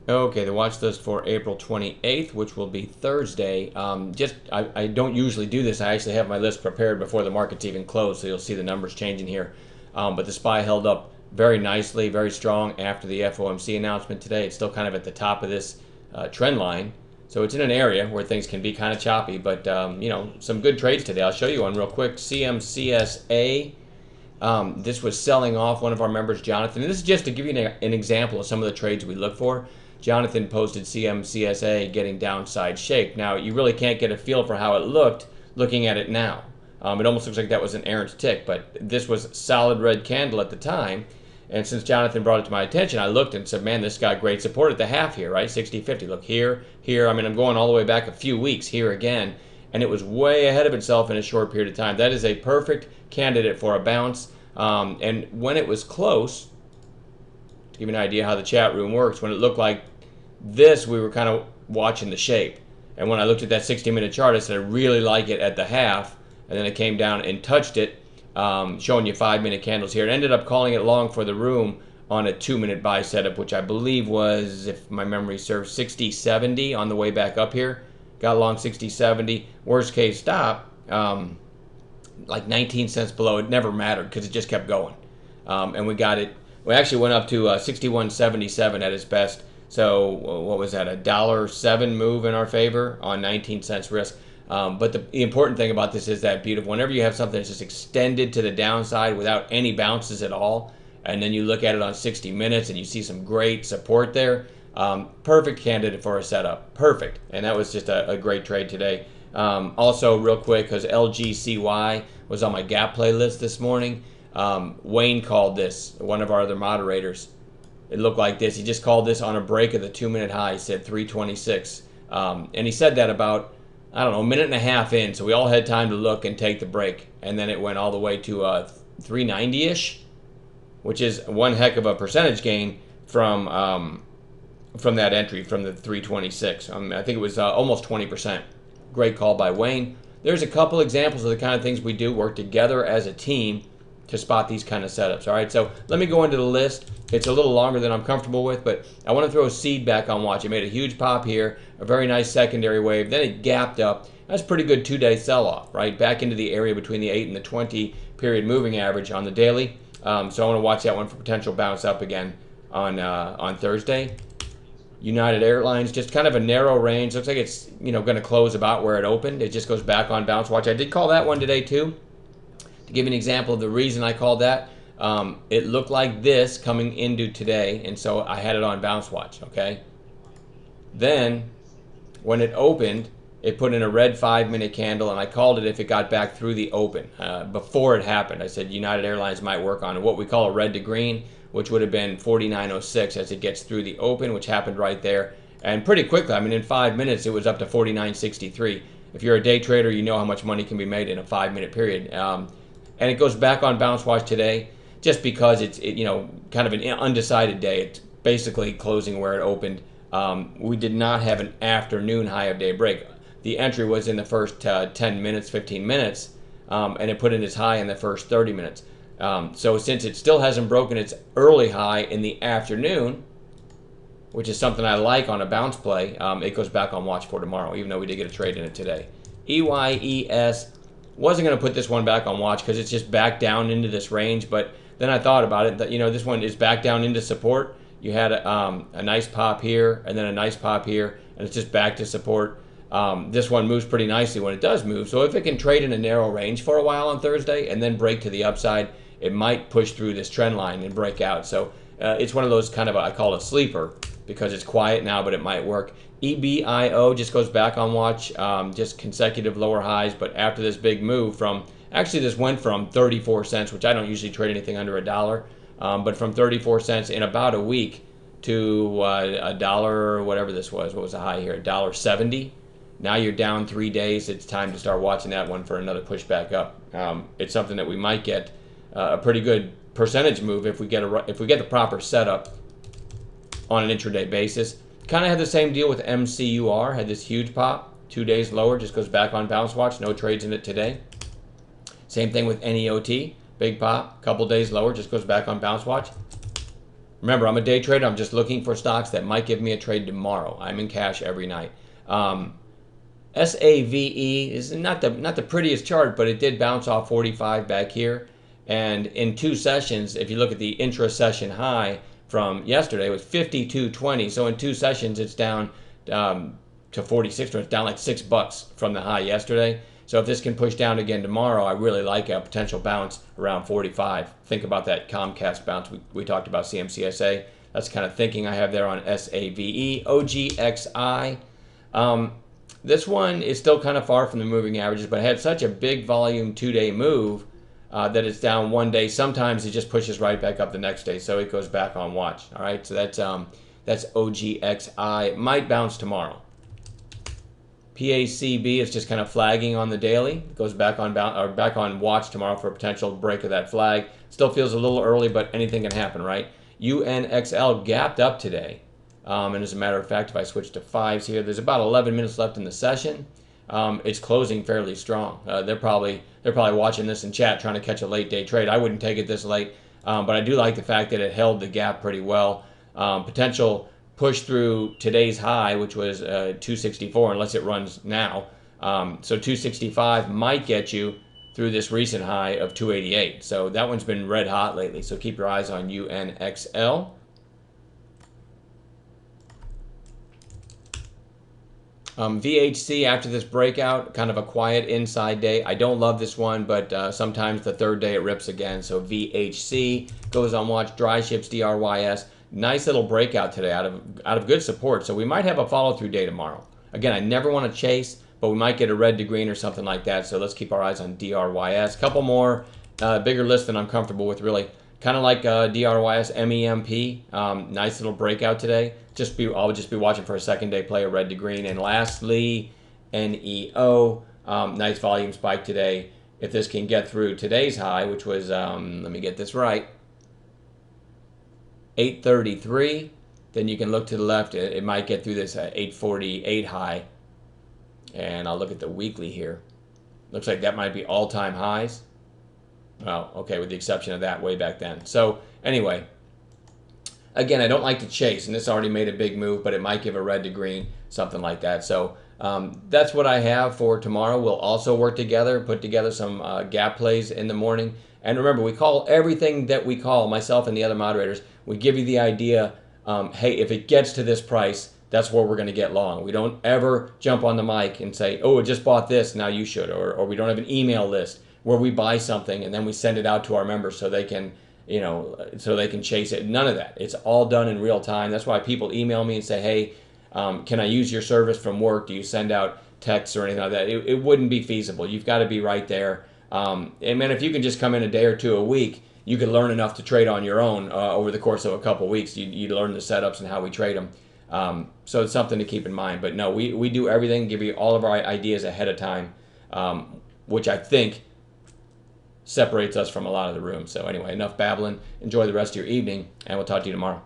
Okay, the watch list for April 28th, which will be Thursday. I don't usually do this. I actually have my list prepared before the market's even closed, so you'll see the numbers changing here. But the SPY held up very nicely, very strong after the FOMC announcement today. It's still kind of at the top of this trend line. So it's in an area where things can be kind of choppy, but some good trades today. I'll show you one real quick. CMCSA. This was selling off one of our members, Jonathan. And this is just to give you an example of some of the trades we look for. Jonathan posted CMCSA getting downside shake. Now, you really can't get a feel for how it looked looking at it now. It almost looks like that was an errant tick, but this was solid red candle at the time. And since Jonathan brought it to my attention, I looked and said, man, this got great support at the half here, right? 60-50. Look here, here. I mean, I'm going all the way back a few weeks here again. And it was way ahead of itself in a short period of time. That is a perfect candidate for a bounce. And when it was close, to give you an idea how the chat room works, when it looked like this, we were kind of watching the shape. And when I looked at that 60-minute chart, I said I really like it at the half. And then it came down and touched it, showing you 5-minute candles here. It ended up calling it long for the room on a 2-minute buy setup, which I believe was, if my memory serves, 60-70 on the way back up here. Got long 60-70. Worst case stop, like 19 cents below. It never mattered because it just kept going. And we got it. We actually went up to 61.77 at its best. So what was that? $1.07 move in our favor on 19 cents risk. But the important thing about this is that beautiful. Whenever you have something that's just extended to the downside without any bounces at all, and then you look at it on 60 minutes and you see some great support there, perfect candidate for a setup. Perfect. And that was just a great trade today. Also, real quick, because LGCY was on my gap playlist this morning, Wayne called this, one of our other moderators. It looked like this. He just called this on a break of the 2-minute high. He said 326. And he said that about, I don't know, a minute and a half in. So we all had time to look and take the break. And then it went all the way to 390-ish, which is one heck of a percentage gain from that entry, from the 326. I think it was almost 20%. Great call by Wayne. There's a couple examples of the kind of things we do, work together as a team to spot these kind of setups. All right, so let me go into the list. It's a little longer than I'm comfortable with, but I want to throw a seed back on watch. It made a huge pop here, a very nice secondary wave. Then it gapped up. That's a pretty good 2-day sell-off, right? Back into the area between the 8 and the 20 period moving average on the daily. So I want to watch that one for potential bounce up again on Thursday. United Airlines, just kind of a narrow range. Looks like it's going to close about where it opened. It just goes back on bounce watch. I did call that one today too. To give you an example of the reason I called that, it looked like this coming into today, and so I had it on bounce watch, okay? Then, when it opened, it put in a red 5-minute candle, and I called it if it got back through the open. Before it happened, I said United Airlines might work on what we call a red to green, which would have been 49.06 as it gets through the open, which happened right there. And pretty quickly, I mean, in 5 minutes, it was up to 49.63. If you're a day trader, you know how much money can be made in a 5-minute period. And it goes back on bounce watch today just because it's kind of an undecided day. It's basically closing where it opened. We did not have an afternoon high of day break. The entry was in the first 10 minutes, 15 minutes, and it put in its high in the first 30 minutes. So since it still hasn't broken its early high in the afternoon, which is something I like on a bounce play, it goes back on watch for tomorrow, even though we did get a trade in it today. EYES. Wasn't going to put this one back on watch because it's just back down into this range, but then I thought about it that this one is back down into support. You had a nice pop here and then a nice pop here, and it's just back to support. This one moves pretty nicely when it does move, so if it can trade in a narrow range for a while on Thursday and then break to the upside, it might push through this trend line and break out. So it's one of those kind of I call it a sleeper because it's quiet now, but it might work. EBIO just goes back on watch, just consecutive lower highs, but after this big move actually this went from 34 cents, which I don't usually trade anything under $1, but from 34 cents in about a week to $1, whatever this was. What was the high here? $1.70. Now you're down 3 days. It's time to start watching that one for another push back up. It's something that we might get a pretty good percentage move if we get the proper setup on an intraday basis. Kind of had the same deal with MCUR, had this huge pop, 2 days lower, just goes back on bounce watch, no trades in it today. Same thing with NEOT, big pop, couple days lower, just goes back on bounce watch. Remember, I'm a day trader. I'm just looking for stocks that might give me a trade tomorrow. I'm in cash every night. SAVE is not the prettiest chart, but it did bounce off 45 back here. And in 2 sessions, if you look at the intra-session high from yesterday, it was 52.20. So in 2 sessions, it's down to 46, or it's down like $6 from the high yesterday. So if this can push down again tomorrow, I really like a potential bounce around 45. Think about that Comcast bounce we talked about, CMCSA. That's the kind of thinking I have there on SAVE. OGXI. This one is still kind of far from the moving averages, but had such a big volume 2-day move that it's down one day. Sometimes it just pushes right back up the next day, so it goes back on watch. All right, so that's OGXI. It might bounce tomorrow. PACB is just kind of flagging on the daily. It goes back on back on watch tomorrow for a potential break of that flag. Still feels a little early, but anything can happen, right? UNXL gapped up today. And as a matter of fact, if I switch to 5s here, there's about 11 minutes left in the session. It's closing fairly strong. They're probably watching this in chat, trying to catch a late day trade. I wouldn't take it this late, but I do like the fact that it held the gap pretty well. Potential push through today's high, which was 264, unless it runs now. So 265 might get you through this recent high of 288. So that one's been red hot lately. So keep your eyes on UNXL. VHC after this breakout, kind of a quiet inside day. I don't love this one, but sometimes the third day it rips again. So VHC goes on watch. Dry ships, DRYS. Nice little breakout today out of good support. So we might have a follow-through day tomorrow. Again, I never want to chase, but we might get a red to green or something like that. So let's keep our eyes on DRYS. Couple more, bigger list than I'm comfortable with, really. Kind of like DRYS, MEMP. Nice little breakout today. I'll just be watching for a second day play, a red to green. And lastly, NEO. Nice volume spike today. If this can get through today's high, which was, let me get this right, 833, then you can look to the left. It might get through this 848 high. And I'll look at the weekly here. Looks like that might be all-time highs. Well, okay, with the exception of that way back then. So anyway, again, I don't like to chase, and this already made a big move, but it might give a red to green, something like that. So that's what I have for tomorrow. We'll also work together, put together some gap plays in the morning. And remember, we call everything that we call, myself and the other moderators, we give you the idea, hey, if it gets to this price, that's where we're going to get long. We don't ever jump on the mic and say, oh, I just bought this, now you should. Or we don't have an email list where we buy something and then we send it out to our members so they can, so they can chase it. None of that. It's all done in real time. That's why people email me and say, hey, can I use your service from work? Do you send out texts or anything like that? It wouldn't be feasible. You've got to be right there. And man, if you can just come in a day or two a week, you could learn enough to trade on your own over the course of a couple weeks. You'd learn the setups and how we trade them. So it's something to keep in mind. But no, we do everything, give you all of our ideas ahead of time, which I think separates us from a lot of the room. So anyway, enough babbling. Enjoy the rest of your evening, and we'll talk to you tomorrow.